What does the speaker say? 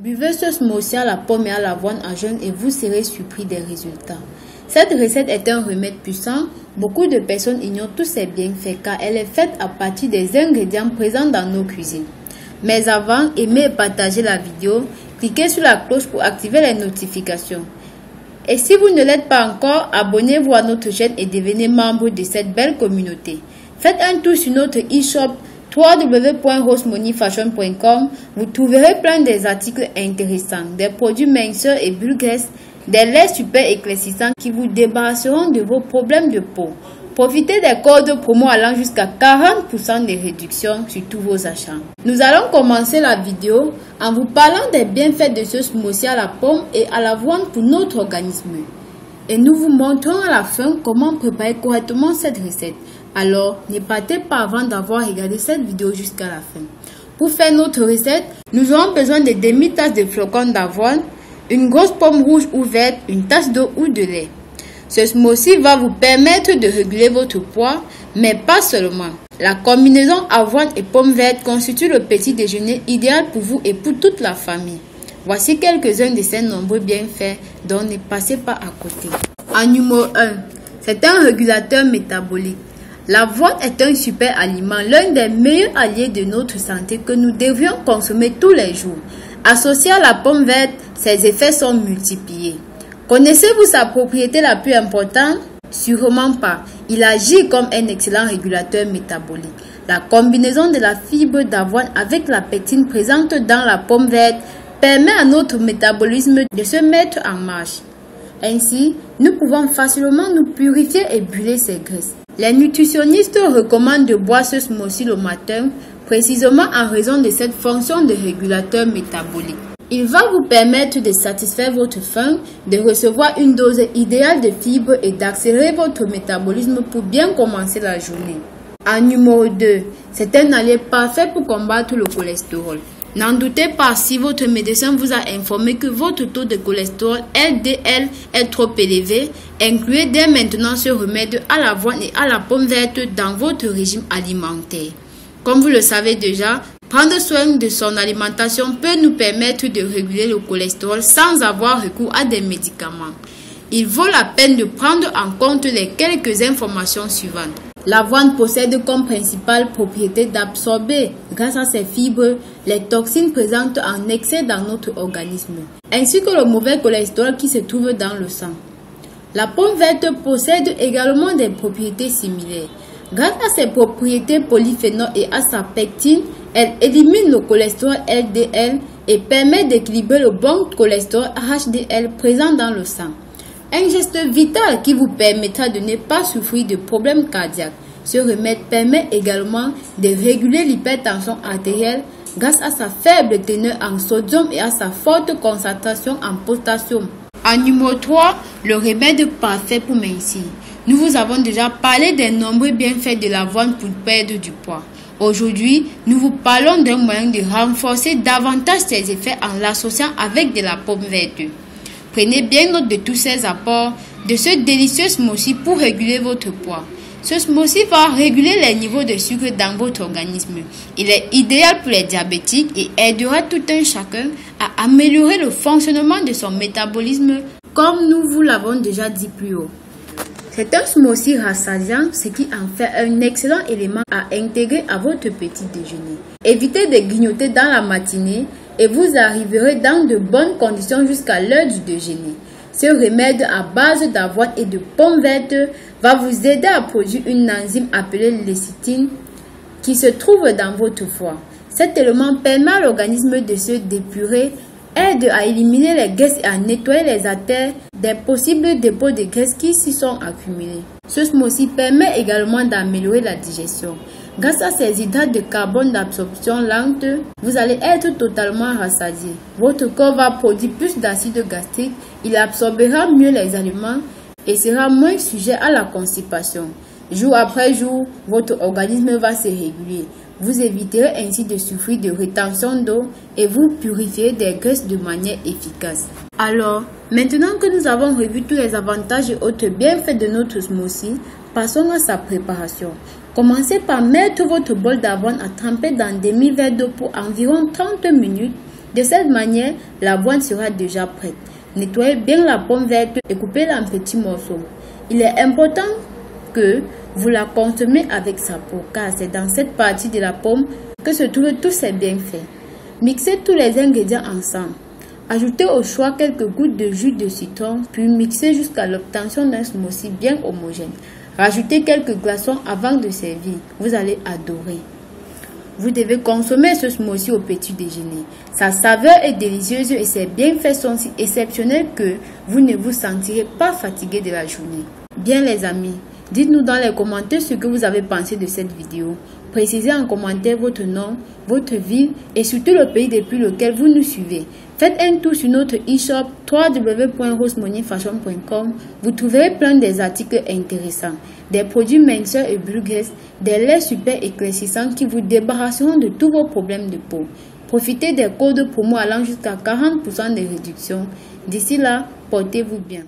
Buvez ce smoothie à la pomme et à l'avoine à jeûne et vous serez surpris des résultats. Cette recette est un remède puissant. Beaucoup de personnes ignorent tous ses bienfaits car elle est faite à partir des ingrédients présents dans nos cuisines. Mais avant, aimez et partagez la vidéo. Cliquez sur la cloche pour activer les notifications. Et si vous ne l'êtes pas encore, abonnez-vous à notre chaîne et devenez membre de cette belle communauté. Faites un tour sur notre e-shop www.rosemoneyfashion.com. Vous trouverez plein des articles intéressants, des produits minceurs et bulgares, des laits super éclaircissants qui vous débarrasseront de vos problèmes de peau. Profitez des codes promo allant jusqu'à 40% de réduction sur tous vos achats. Nous allons commencer la vidéo en vous parlant des bienfaits de ce smoothie à la pomme et à l'avoine pour notre organisme. Et nous vous montrons à la fin comment préparer correctement cette recette. Alors, ne partez pas avant d'avoir regardé cette vidéo jusqu'à la fin. Pour faire notre recette, nous aurons besoin de demi-tasse de flocons d'avoine, une grosse pomme rouge ou verte, une tasse d'eau ou de lait. Ce smoothie va vous permettre de réguler votre poids, mais pas seulement. La combinaison avoine et pomme verte constitue le petit déjeuner idéal pour vous et pour toute la famille. Voici quelques-uns de ces nombreux bienfaits dont ne passez pas à côté. En numéro 1, c'est un régulateur métabolique. L'avoine est un super aliment, l'un des meilleurs alliés de notre santé que nous devrions consommer tous les jours. Associé à la pomme verte, ses effets sont multipliés. Connaissez-vous sa propriété la plus importante? Sûrement pas. Il agit comme un excellent régulateur métabolique. La combinaison de la fibre d'avoine avec la pectine présente dans la pomme verte permet à notre métabolisme de se mettre en marche. Ainsi, nous pouvons facilement nous purifier et brûler ces graisses. Les nutritionnistes recommandent de boire ce smoothie le matin, précisément en raison de cette fonction de régulateur métabolique. Il va vous permettre de satisfaire votre faim, de recevoir une dose idéale de fibres et d'accélérer votre métabolisme pour bien commencer la journée. En numéro 2, c'est un allié parfait pour combattre le cholestérol. N'en doutez pas, si votre médecin vous a informé que votre taux de cholestérol LDL est trop élevé, incluez dès maintenant ce remède à l'avoine et à la pomme verte dans votre régime alimentaire. Comme vous le savez déjà, prendre soin de son alimentation peut nous permettre de réguler le cholestérol sans avoir recours à des médicaments. Il vaut la peine de prendre en compte les quelques informations suivantes. L'avoine possède comme principale propriété d'absorber, grâce à ses fibres, les toxines présentes en excès dans notre organisme, ainsi que le mauvais cholestérol qui se trouve dans le sang. La pomme verte possède également des propriétés similaires. Grâce à ses propriétés polyphénol et à sa pectine, elle élimine le cholestérol LDL et permet d'équilibrer le bon cholestérol HDL présent dans le sang. Un geste vital qui vous permettra de ne pas souffrir de problèmes cardiaques. Ce remède permet également de réguler l'hypertension artérielle grâce à sa faible teneur en sodium et à sa forte concentration en potassium. En numéro 3, le remède parfait pour mincir. Nous vous avons déjà parlé des nombreux bienfaits de l'avoine pour perdre du poids. Aujourd'hui, nous vous parlons d'un moyen de renforcer davantage ses effets en l'associant avec de la pomme verte. Prenez bien note de tous ces apports de ce délicieux smoothie pour réguler votre poids. Ce smoothie va réguler les niveaux de sucre dans votre organisme. Il est idéal pour les diabétiques et aidera tout un chacun à améliorer le fonctionnement de son métabolisme comme nous vous l'avons déjà dit plus haut. C'est un smoothie rassasiant, ce qui en fait un excellent élément à intégrer à votre petit déjeuner. Évitez de grignoter dans la matinée et vous arriverez dans de bonnes conditions jusqu'à l'heure du déjeuner. Ce remède à base d'avoine et de pommes vertes va vous aider à produire une enzyme appelée lécithine qui se trouve dans votre foie. Cet élément permet à l'organisme de se dépurer, aide à éliminer les graisses et à nettoyer les artères des possibles dépôts de graisse qui s'y sont accumulés. Ce smoothie permet également d'améliorer la digestion. Grâce à ces hydrates de carbone d'absorption lente, vous allez être totalement rassasié. Votre corps va produire plus d'acide gastrique, il absorbera mieux les aliments et sera moins sujet à la constipation. Jour après jour, votre organisme va se réguler. Vous éviterez ainsi de souffrir de rétention d'eau et vous purifierez des graisses de manière efficace. Alors, maintenant que nous avons revu tous les avantages et autres bienfaits de notre smoothie, passons à sa préparation. Commencez par mettre votre bol d'avoine à tremper dans un demi-verre d'eau pour environ 30 minutes. De cette manière, la boîte sera déjà prête. Nettoyez bien la pomme verte et coupez-la en petits morceaux. Il est important que vous la consommez avec sa peau, car c'est dans cette partie de la pomme que se trouvent tous ses bienfaits. Mixez tous les ingrédients ensemble. Ajoutez au choix quelques gouttes de jus de citron, puis mixez jusqu'à l'obtention d'un smoothie bien homogène. Rajoutez quelques glaçons avant de servir. Vous allez adorer. Vous devez consommer ce smoothie au petit déjeuner. Sa saveur est délicieuse et ses bienfaits sont si exceptionnels que vous ne vous sentirez pas fatigué de la journée. Bien les amis, dites-nous dans les commentaires ce que vous avez pensé de cette vidéo. Précisez en commentaire votre nom, votre ville et surtout le pays depuis lequel vous nous suivez. Faites un tour sur notre e-shop www.rosemoneyfashion.com. Vous trouverez plein des articles intéressants, des produits minceurs et bulgures, des laits super éclaircissants qui vous débarrasseront de tous vos problèmes de peau. Profitez des codes promo allant jusqu'à 40% de réduction. D'ici là, portez-vous bien.